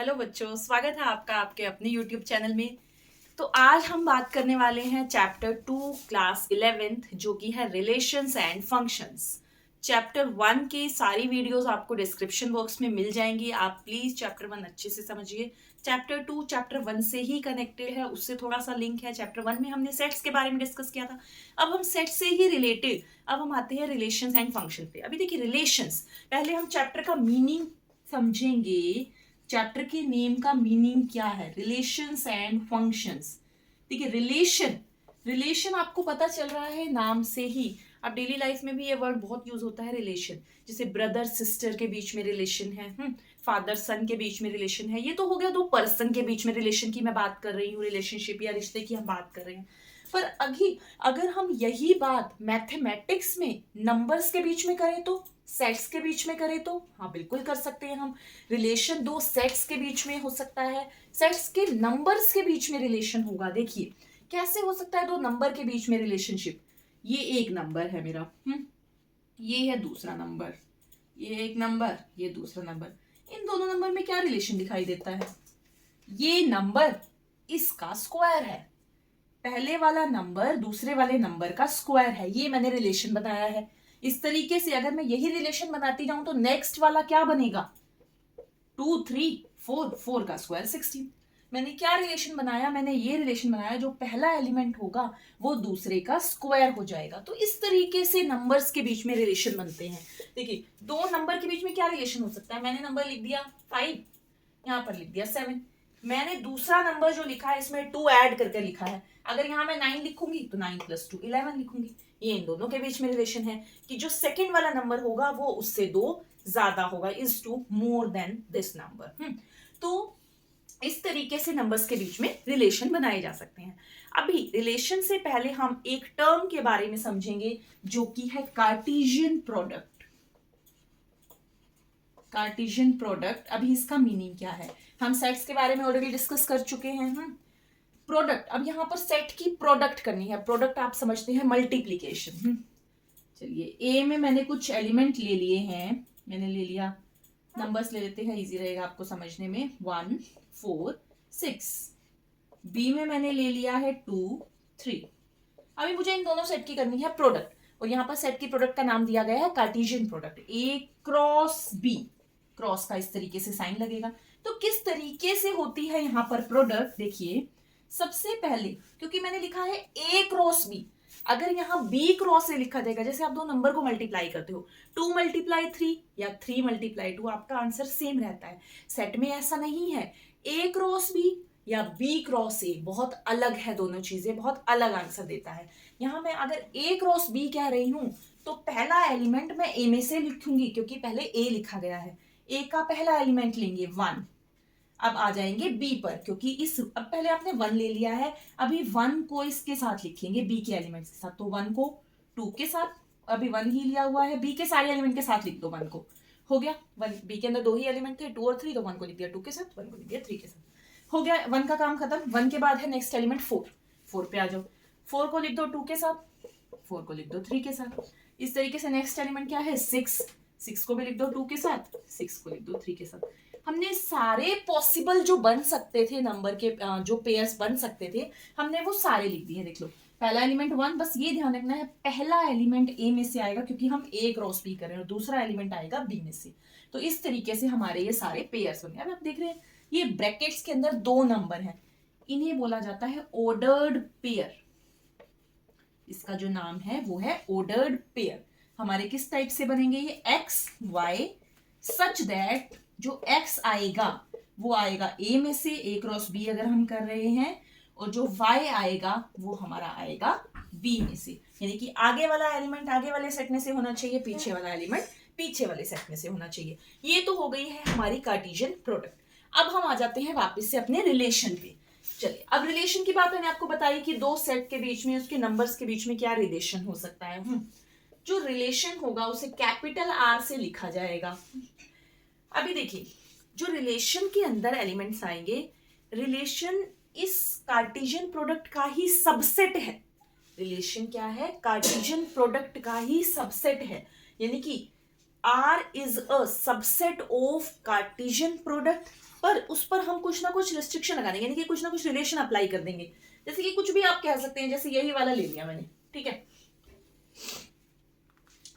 Hello बच्चों, स्वागत है आपका आपके अपने YouTube चैनल में। तो आज हम बात करने वाले हैं चैप्टर 2 क्लास 11th जो कि है रिलेशंस एंड फंक्शंस। चैप्टर 1 की सारी वीडियोस आपको डिस्क्रिप्शन बॉक्स में मिल जाएंगी। आप प्लीज चैप्टर 1 अच्छे से समझिए। चैप्टर 2 चैप्टर 1 से ही कनेक्टेड है, उससे थोड़ा सा लिंक है। चैप्टर 1 में हमने सेट्स के बारे में डिस्कस किया था, अब हम सेट से ही रिलेटेड अब हम आते हैं रिलेशंस एंड फंक्शन पे। अभी देखिए रिलेशंस, पहले हम चैप्टर का मीनिंग समझेंगे। चैप्टर के नेम का मीनिंग क्या है, रिलेशंस एंड फंक्शंस। देखिए रिलेशन, रिलेशन आपको पता चल रहा है नाम से ही। अब डेली लाइफ में भी ये वर्ड बहुत यूज होता है रिलेशन, जैसे ब्रदर सिस्टर के बीच में रिलेशन है, फादर सन के बीच में रिलेशन है। ये तो हो गया दो पर्सन के बीच में रिलेशन की मैं बात कर रही हूँ, रिलेशनशिप या रिश्ते की हम बात कर रहे हैं। पर अभी अगर हम यही बात मैथमेटिक्स में नंबर्स के बीच में करें तो, सेट्स के बीच में करें तो, हाँ बिल्कुल कर सकते हैं हम। रिलेशन दो सेट्स के बीच में हो सकता है, सेट्स के नंबर्स के बीच में रिलेशन होगा। देखिए कैसे हो सकता है दो नंबर के बीच में रिलेशनशिप। ये एक नंबर है मेरा, ये है दूसरा नंबर, ये एक नंबर, ये दूसरा नंबर। इन दोनों नंबर में क्या रिलेशन दिखाई देता है? ये नंबर इसका स्क्वायर है, पहले वाला नंबर दूसरे वाले नंबर का स्क्वायर है। ये मैंने रिलेशन बताया है। इस तरीके से अगर मैं यही रिलेशन बनाती जाऊं तो नेक्स्ट वाला क्या बनेगा? 2 3 4, 4 का स्क्वायर 16। मैंने क्या रिलेशन बनाया? मैंने ये रिलेशन बनाया, जो पहला एलिमेंट होगा वो दूसरे का स्क्वायर हो जाएगा। तो इस तरीके से नंबर्स के बीच में रिलेशन बनते हैं। देखिए दो नंबर के बीच में क्या रिलेशन हो सकता है? मैंने नंबर लिख दिया 5, यहाँ पर लिख दिया 7। मैंने दूसरा नंबर जो लिखा है इसमें 2 ऐड करके लिखा है। अगर यहाँ मैं 9 लिखूंगी तो 9 + 2 11 लिखूंगी। ये इन दोनों के बीच में रिलेशन है कि जो सेकंड वाला नंबर होगा वो उससे 2 ज्यादा होगा, is two more than this number. तो इस तरीके से नंबर्स के बीच में रिलेशन बनाए जा सकते हैं। अभी रिलेशन से पहले हम एक टर्म के बारे में समझेंगे जो कि है कार्टेशियन प्रोडक्ट। कार्टेशियन प्रोडक्ट, अभी इसका मीनिंग क्या है? हम सेट्स के बारे में ऑलरेडी डिस्कस कर चुके हैं। प्रोडक्ट, अब यहां पर सेट की प्रोडक्ट करनी है। प्रोडक्ट आप समझते हैं मल्टीप्लीकेशन। चलिए ए में मैंने कुछ एलिमेंट ले लिए हैं, मैंने ले लिया, नंबर्स ले लेते हैं, इजी रहेगा आपको समझने में। 1 4 6। बी में मैंने ले लिया है 2 3। अभी मुझे इन दोनों सेट की करनी है प्रोडक्ट, और यहाँ पर सेट की प्रोडक्ट का नाम दिया गया है कार्टेशियन प्रोडक्ट। ए क्रॉस बी, क्रॉस का इस तरीके से साइन लगेगा। तो किस तरीके से होती है यहाँ पर प्रोडक्ट? देखिए सबसे पहले, क्योंकि मैंने लिखा है ए क्रॉस बी, अगर यहाँ बी क्रॉस से लिखा जाएगा, जैसे आप दो नंबर को मल्टीप्लाई करते हो, 2 × 3 या 3 × 2, आपका आंसर सेम रहता है। सेट में ऐसा नहीं है, ए क्रॉस बी या बी क्रॉस ए बहुत अलग है, दोनों चीजें बहुत अलग आंसर देता है। यहाँ मैं अगर ए क्रॉस बी कह रही हूं तो पहला एलिमेंट मैं ए में से लिखूंगी, क्योंकि पहले ए लिखा गया है। ए का पहला एलिमेंट लेंगे 1, अब आ जाएंगे बी पर, क्योंकि इस अब पहले आपने 1 ले लिया है, अभी 1 को इसके साथ लिखेंगे, बी के एलिमेंट के साथ। तो 1 को 2 के साथ, अभी 1 ही लिया हुआ है, बी के सारे एलिमेंट के साथ लिख दो 1 को, हो गया। 1, बी के अंदर 2 ही एलिमेंट थे, 2 और 3, तो 1 को लिख दिया 2 के साथ, 1 को लिख दिया 3 के साथ, हो गया 1 का काम खत्म। 1 के बाद है नेक्स्ट एलिमेंट 4, 4 पे आ जाओ, 4 को लिख दो 2 के साथ, 4 को लिख दो 3 के साथ। इस तरीके से नेक्स्ट एलिमेंट क्या है? 6, 6 को भी लिख दो 2 के साथ, 6 को लिख दो 3 के साथ। हमने सारे पॉसिबल जो बन सकते थे नंबर के, जो पेयर्स बन सकते थे, हमने वो सारे लिख दिए। देख लो पहला एलिमेंट 1, बस ये ध्यान रखना है पहला एलिमेंट ए में से आएगा, क्योंकि हम ए क्रॉस बी कर रहे हैं, और दूसरा एलिमेंट आएगा बी में से। तो इस तरीके से हमारे ये सारे पेयर्स बन गए। अब आप देख रहे हैं ये ब्रैकेट्स के अंदर 2 नंबर हैं, इन्हें बोला जाता है ऑर्डर्ड पेयर। इसका जो नाम है वो है ऑर्डर्ड पेयर। हमारे किस टाइप से बनेंगे? ये एक्स वाई, सच दैट जो x आएगा वो आएगा a में से, a क्रॉस b अगर हम कर रहे हैं, और जो y आएगा वो हमारा आएगा b में से। यानी कि आगे वाला एलिमेंट आगे वाले सेट में से होना चाहिए, पीछे वाला एलिमेंट पीछे वाले सेट में से होना चाहिए। ये तो हो गई है हमारी कार्टेशियन प्रोडक्ट। अब हम आ जाते हैं वापस से अपने रिलेशन पे। चलिए अब रिलेशन की बात मैंने आपको बताई कि दो सेट के बीच में, उसके नंबर्स के बीच में क्या रिलेशन हो सकता है। जो रिलेशन होगा उसे कैपिटल R से लिखा जाएगा। अभी देखिए जो रिलेशन के अंदर एलिमेंट्स आएंगे, रिलेशन इस कार्टेशियन प्रोडक्ट का ही सबसेट है। रिलेशन क्या है? कार्टेशियन प्रोडक्ट का ही सबसेट है। यानी कि R is a subset of Cartesian product, पर उस पर हम कुछ ना कुछ रिस्ट्रिक्शन लगा देंगे, यानी कि कुछ ना कुछ रिलेशन अप्लाई कर देंगे। जैसे कि कुछ भी आप कह सकते हैं, जैसे यही वाला ले लिया मैंने, ठीक है।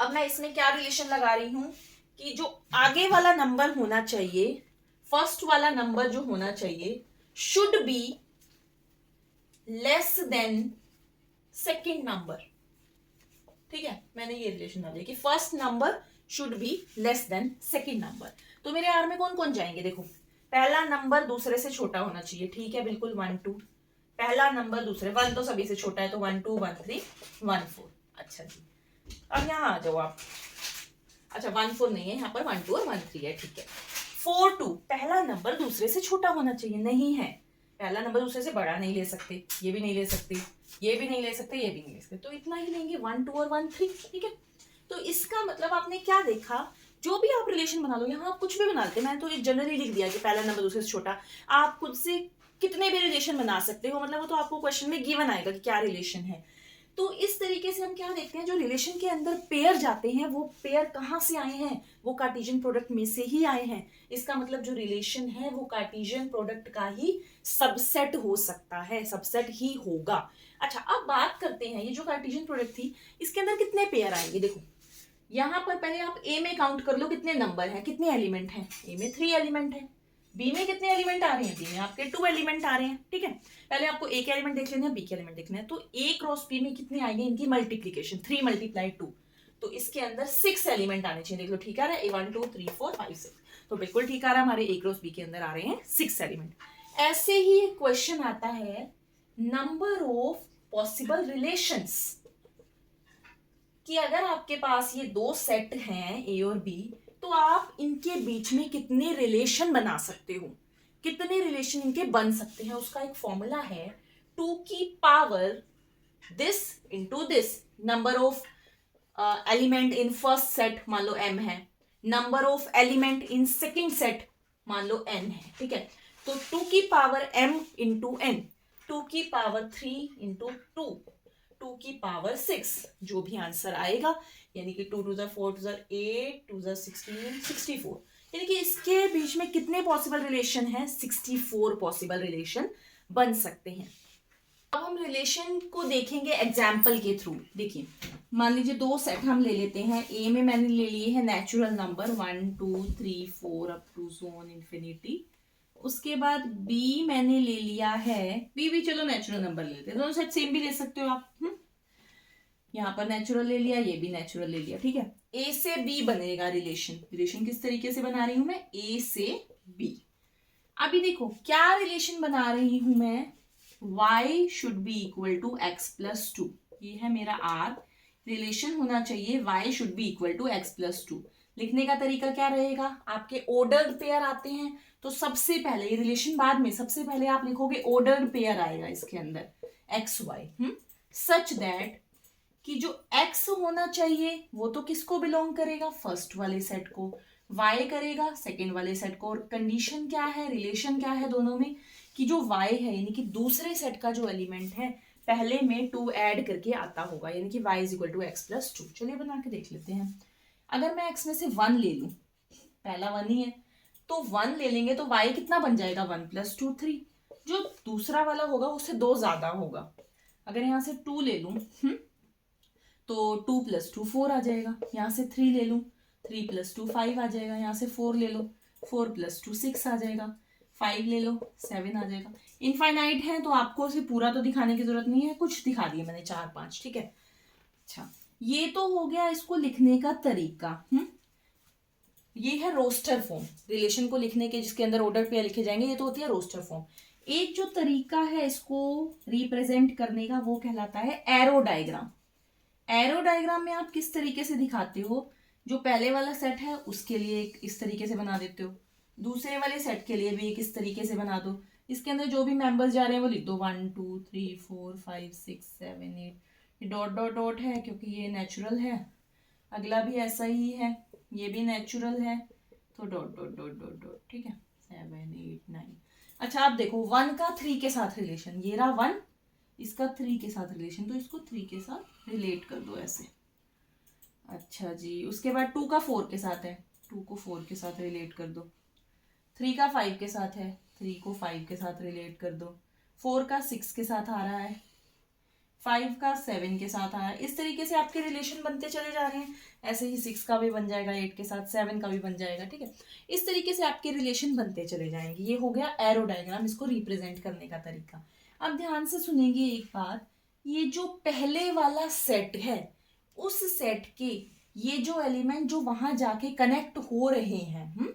अब मैं इसमें क्या रिलेशन लगा रही हूं कि जो आगे वाला नंबर होना चाहिए, फर्स्ट वाला नंबर जो होना चाहिए, should be less than second number, ठीक है। मैंने ये रिलेशन डाल दिया कि first number should be less than second number. तो मेरे आर में कौन कौन जाएंगे, देखो पहला नंबर दूसरे से छोटा होना चाहिए, ठीक है, बिल्कुल 1 2, पहला नंबर दूसरे, 1 तो सभी से छोटा है, तो 1 2 1 3 1 4। अच्छा जी, अब यहाँ आ जाओ आप। अच्छा 1 4 नहीं है यहाँ पर, 1 2 और 1 3 है, ठीक है। 4 2, पहला नंबर दूसरे से छोटा होना चाहिए, नहीं है, पहला नंबर दूसरे से बड़ा नहीं ले सकते, ये भी नहीं ले सकते, ये भी नहीं ले सकते, ये भी नहीं ले सकते, तो इतना ही लेंगे 1 2 और 1 3, ठीक है। तो इसका मतलब आपने क्या देखा, जो भी आप रिलेशन बना लो, यहाँ आप कुछ भी बना लेते, मैंने तो एक जनरली लिख दिया कि पहला नंबर दूसरे से छोटा, आप खुद से कितने भी रिलेशन बना सकते हो, मतलब वो तो आपको क्वेश्चन में गिवन आएगा कि क्या रिलेशन है। तो इस तरीके से हम क्या देखते हैं, जो रिलेशन के अंदर पेयर जाते हैं, वो पेयर कहाँ से आए हैं, वो कार्टेशियन प्रोडक्ट में से ही आए हैं। इसका मतलब जो रिलेशन है वो कार्टेशियन प्रोडक्ट का ही सबसेट हो सकता है, सबसेट ही होगा। अच्छा अब बात करते हैं, ये जो कार्टेशियन प्रोडक्ट थी, इसके अंदर कितने पेयर आएंगे। देखो यहाँ पर पहले आप ए में काउंट कर लो कितने नंबर हैं, कितने एलिमेंट हैं, ए में 3 एलिमेंट है, बी में कितने एलिमेंट आ रहे हैं, बी में आपके 2 एलिमेंट आ रहे हैं, ठीक है। पहले आपको ए के एलिमेंट देख लेना है, बी के एलिमेंट देखना है, तो ए क्रॉस बी में कितने आएंगे, इनकी मल्टीप्लीकेशन 3 × 2, तो इसके अंदर 6 एलिमेंट आने चाहिए। देख लो ठीक आ रहा है, 1 2 3 4 5 6, तो बिल्कुल ठीक आ रहा है, हमारे ए क्रॉस बी के अंदर आ रहे हैं 6 एलिमेंट। ऐसे ही एक क्वेश्चन आता है नंबर ऑफ पॉसिबल रिलेशंस, कि अगर आपके पास ये दो सेट हैं ए और बी, तो आप इनके बीच में कितने रिलेशन बना सकते हो, कितने रिलेशन इनके बन सकते हैं। उसका एक फॉर्मूला है 2 की power this into this, number of element in first set मान लो m है, number of element in second set मान लो n है, ठीक है। तो 2 की पावर m इंटू n, 2 की पावर 3 इंटू 2, 2 की पावर 6, जो भी आंसर आएगा, यानी कि 2 2 4 2 8 2 16 64, यानी कि इसके बीच में कितने पॉसिबल रिलेशन हैं, 64 पॉसिबल रिलेशन बन सकते हैं। अब हम रिलेशन को देखेंगे एग्जाम्पल के थ्रू। देखिए मान लीजिए दो सेट हम ले लेते हैं, ए में मैंने ले लिए है natural number 1 2 3 4 up to zone infinity, उसके बाद बी मैंने ले लिया है, बी भी चलो नेचुरल नंबर ले लेते हैं, दोनों सेट सेम भी ले सकते हो आप। यहाँ पर नेचुरल ले लिया, ये भी नेचुरल ले लिया, ठीक है। ए से बी बनेगा रिलेशन, रिलेशन किस तरीके से बना रही हूं मैं, ए से बी। अभी देखो क्या रिलेशन बना रही हूं मैं, y should be equal to x plus 2, ये है मेरा r, रिलेशन होना चाहिए y should be equal to x plus 2। लिखने का तरीका क्या रहेगा, आपके ऑर्डर्ड पेयर आते हैं, तो सबसे पहले ये रिलेशन बाद में, सबसे पहले आप लिखोगे ऑर्डर्ड पेयर आएगा इसके अंदर एक्स वाई, सच दैट कि जो x होना चाहिए वो तो किसको बिलोंग करेगा, फर्स्ट वाले सेट को, y करेगा सेकेंड वाले सेट को, और कंडीशन क्या है, रिलेशन क्या है दोनों में, कि जो y है यानी कि दूसरे सेट का जो एलिमेंट है पहले में 2 ऐड करके आता होगा, यानी कि y is equal to x plus 2। चलिए बना के देख लेते हैं। अगर मैं x में से 1 ले लूं, पहला 1 ही है, तो 1 ले लेंगे तो y कितना बन जाएगा, 1 + 2 3, जो दूसरा वाला होगा उससे 2 ज्यादा होगा। अगर यहाँ से 2 ले लूं तो 2 + 2 4 आ जाएगा, यहाँ से 3 ले लूं 3 + 2 5 आ जाएगा, यहाँ से 4 ले लो 4 + 2 6 आ जाएगा, 5 ले लो 7 आ जाएगा। इनफाइनाइट है तो आपको उसे पूरा तो दिखाने की जरूरत नहीं है, कुछ दिखा दिए मैंने 4 5, ठीक है। अच्छा ये तो हो गया इसको लिखने का तरीका। ये है रोस्टर फॉर्म, रिलेशन को लिखने के जिसके अंदर ऑर्डर पे लिखे जाएंगे, ये तो होती है रोस्टर फॉर्म। एक जो तरीका है इसको रिप्रेजेंट करने का वो कहलाता है एरो डायग्राम। एरो डायग्राम में आप किस तरीके से दिखाते हो, जो पहले वाला सेट है उसके लिए एक इस तरीके से बना देते हो, दूसरे वाले सेट के लिए भी एक इस तरीके से बना दो, इसके अंदर जो भी मेंबर्स जा रहे हैं वो लिख दो 1 2 3 4 5 6 7 8, ये डॉट डॉट डॉट है क्योंकि ये नेचुरल है, अगला भी ऐसा ही है, ये भी नेचुरल है, तो dot dot dot dot dot, ठीक है 7 8 9। अच्छा आप देखो 1 का 3 के साथ रिलेशन, ये रहा 1, इसका 3 के साथ रिलेशन, तो इसको 3 के साथ रिलेट कर दो ऐसे। अच्छा जी, उसके बाद 2 का 4 के साथ है, 2 को 4 के साथ रिलेट कर दो। 3 का 5 के साथ है, 3 को 5 के साथ रिलेट कर दो। 4 का 6 के साथ आ रहा है, 5 का 7 के साथ आया। इस तरीके से आपके रिलेशन बनते चले जा रहे हैं। ऐसे ही 6 का भी बन जाएगा 8 के साथ, 7 का भी बन जाएगा। ठीक है, इस तरीके से आपके रिलेशन बनते चले जाएंगे। ये हो गया एरो डायग्राम, इसको रिप्रेजेंट करने का तरीका। अब ध्यान से सुनेंगे एक बात, ये जो पहले वाला सेट है, उस सेट के ये जो एलिमेंट जो वहां जाके कनेक्ट हो रहे हैं,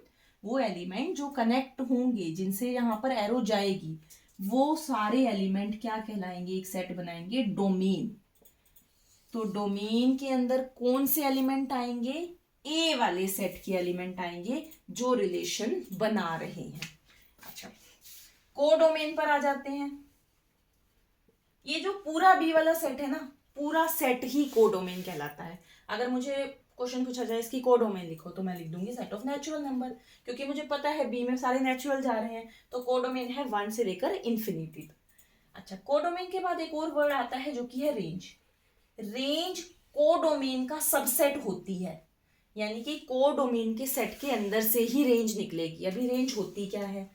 वो एलिमेंट जो कनेक्ट होंगे, जिनसे यहाँ पर एरो जाएगी, वो सारे एलिमेंट क्या कहलाएंगे, एक सेट बनाएंगे डोमेन। तो डोमेन के अंदर कौन से एलिमेंट आएंगे, ए वाले सेट के एलिमेंट आएंगे जो रिलेशन बना रहे हैं। अच्छा, कोडोमेन पर आ जाते हैं। ये जो पूरा बी वाला सेट है ना, पूरा सेट ही कोडोमेन कहलाता है। अगर मुझे क्वेश्चन पूछा जाए इसकी कोडोमेन लिखो, तो मैं लिख दूंगी सेट ऑफ नेचुरल नंबर, क्योंकि मुझे पता है बी में सारे नेचुरल जा रहे हैं, तो कोडोमेन है 1 से लेकर इन्फिनिटी तक। अच्छा, कोडोमेन के बाद एक और वर्ड आता है जो कि है रेंज। रेंज कोडोमेन का सबसेट होती है, यानी कि कोडोमेन के सेट के अंदर से ही रेंज निकलेगी। अभी रेंज होती क्या है,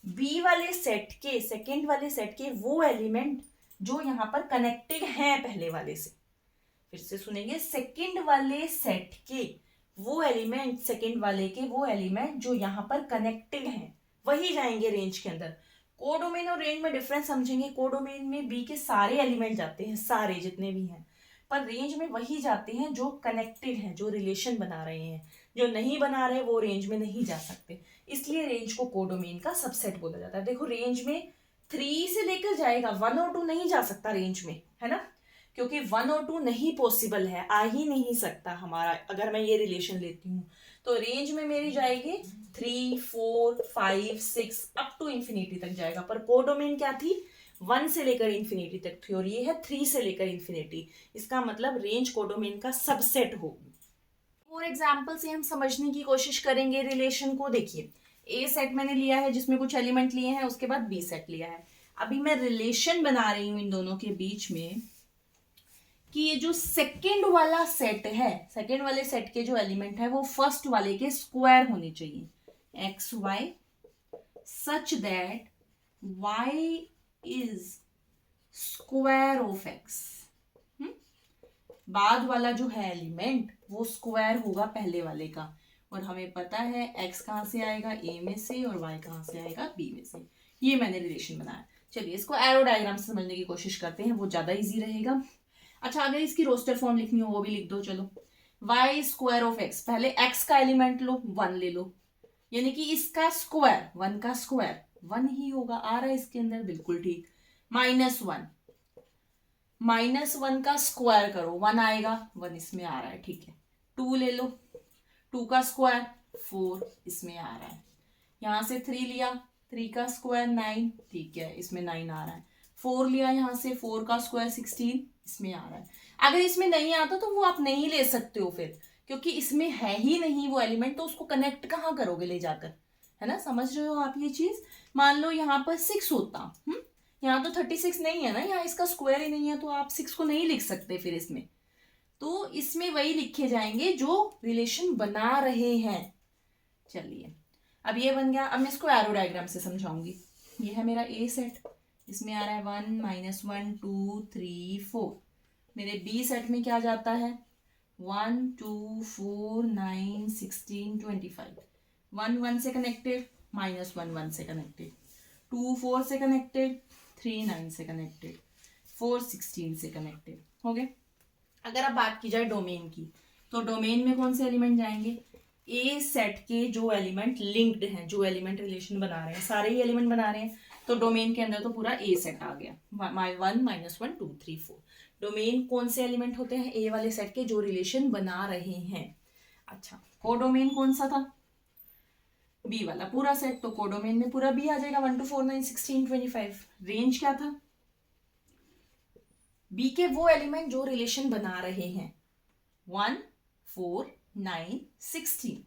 बी वाले सेट के, सेकेंड वाले सेट के वो एलिमेंट जो यहाँ पर कनेक्टेड हैं पहले वाले से। फिर से सुनेंगे, सेकेंड वाले सेट के वो एलिमेंट, सेकेंड वाले के वो एलिमेंट जो यहाँ पर कनेक्टेड हैं, वही जाएंगे रेंज के अंदर। कोडोमेन और रेंज में डिफरेंस समझेंगे। कोडोमेन में बी के सारे एलिमेंट जाते हैं, सारे जितने भी हैं, पर रेंज में वही जाते हैं जो कनेक्टेड हैं, जो रिलेशन बना रहे हैं। जो नहीं बना रहे वो रेंज में नहीं जा सकते, इसलिए रेंज को कोडोमेन का सबसेट बोला जाता है। देखो, रेंज में 3 से लेकर जाएगा, 1 और 2 नहीं जा सकता रेंज में, है ना, क्योंकि 1 और 2 नहीं पॉसिबल है, आ ही नहीं सकता हमारा। अगर मैं ये रिलेशन लेती हूँ तो रेंज में मेरी जाएगी 3, 4, 5, 6 अप टू इन्फिनिटी तक जाएगा। पर कोडोमेन क्या थी, 1 से लेकर इन्फिनिटी तक थी, और ये है 3 से लेकर इन्फिनिटी। इसका मतलब रेंज कोडोमेन का सबसेट होगी। और एग्जाम्पल से हम समझने की कोशिश करेंगे रिलेशन को। देखिए, ए सेट मैंने लिया है जिसमें कुछ एलिमेंट लिए हैं, उसके बाद बी सेट लिया है। अभी मैं रिलेशन बना रही हूं इन दोनों के बीच में कि ये जो सेकेंड वाला सेट है, सेकेंड वाले सेट के जो एलिमेंट है वो फर्स्ट वाले के स्क्वायर होने चाहिए। X y such that y is square of x. बाद वाला जो है एलिमेंट वो स्क्वायर होगा पहले वाले का, और हमें पता है x कहाँ से आएगा, a में से, और y कहाँ से आएगा, b में से। ये मैंने रिलेशन बनाया। चलिए इसको एरो डायग्राम से समझने की कोशिश करते हैं, वो ज्यादा इजी रहेगा। अच्छा, अगर इसकी रोस्टर फॉर्म लिखनी हो वो भी लिख दो। चलो, y स्क्वायर ऑफ x, पहले x का एलिमेंट लो, 1 ले लो, यानी कि इसका स्क्वायर, 1 का स्क्वायर 1 ही होगा, आ रहा है इसके अंदर, बिल्कुल ठीक। -1, -1 का स्क्वायर करो, 1 आएगा, 1 इसमें आ रहा है, ठीक है। 2 ले लो, 2 का स्क्वायर 4 इसमें आ रहा है। यहाँ से 3 लिया, 3 का स्क्वायर 9, ठीक है, इसमें 9 आ रहा है। 4 लिया यहाँ से, 4 का स्क्वायर 16 इसमें आ रहा है। अगर इसमें नहीं आता तो वो आप नहीं ले सकते हो फिर, क्योंकि इसमें है ही नहीं वो एलिमेंट, तो उसको कनेक्ट कहाँ करोगे ले जाकर, है ना, समझ रहे हो आप ये चीज। मान लो यहाँ पर 6 होता, यहाँ तो 36 नहीं है ना, यहाँ इसका स्क्वायर ही नहीं है, तो आप 6 को नहीं लिख सकते फिर इसमें। तो इसमें वही लिखे जाएंगे जो रिलेशन बना रहे हैं। चलिए, अब ये बन गया। अब मैं इसको एरो डायग्राम से समझाऊंगी। ये है मेरा ए सेट, इसमें आ रहा है 1, -1, 2, 3, 4। मेरे बी सेट में क्या जाता है, 1, 2, 4, 9, 16, 25। 1, 1 से कनेक्टेड, -1, 1 से कनेक्टेड, 2, 4 से कनेक्टेड, 3, 9 से कनेक्टेड, 4, 16 से कनेक्टेड हो गए। अगर अब बात की जाए डोमेन की, तो डोमेन में कौन से एलिमेंट जाएंगे, ए सेट के जो एलिमेंट लिंक्ड हैं, जो एलिमेंट रिलेशन बना रहे हैं, सारे ही एलिमेंट बना रहे हैं, तो डोमेन के अंदर तो पूरा ए सेट आ गया। 1, -1, 2, 3, 4। डोमेन कौन से एलिमेंट होते हैं, ए वाले सेट के जो रिलेशन बना रहे हैं। अच्छा, कोडोमेन कौन सा था, बी वाला पूरा सेट, तो कोडोमेन में पूरा बी आ जाएगा, 1, 2, 4, 9, 16, 25। रेंज क्या था, बी के वो एलिमेंट जो रिलेशन बना रहे हैं, 1, 4, 9, 16,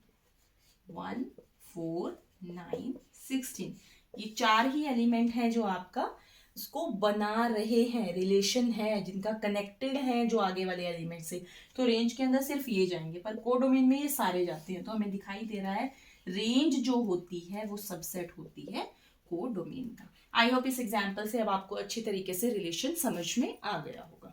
1, 4, 9, 16। ये 4 ही एलिमेंट है जो आपका उसको बना रहे हैं, रिलेशन है जिनका कनेक्टेड है जो आगे वाले एलिमेंट से, तो रेंज के अंदर सिर्फ ये जाएंगे, पर कोडोमेन में ये सारे जाते हैं। तो हमें दिखाई दे रहा है रेंज जो होती है वो सबसेट होती है कोडोमेन का। आई होप इस एग्जाम्पल से अब आपको अच्छी तरीके से रिलेशन समझ में आ गया होगा।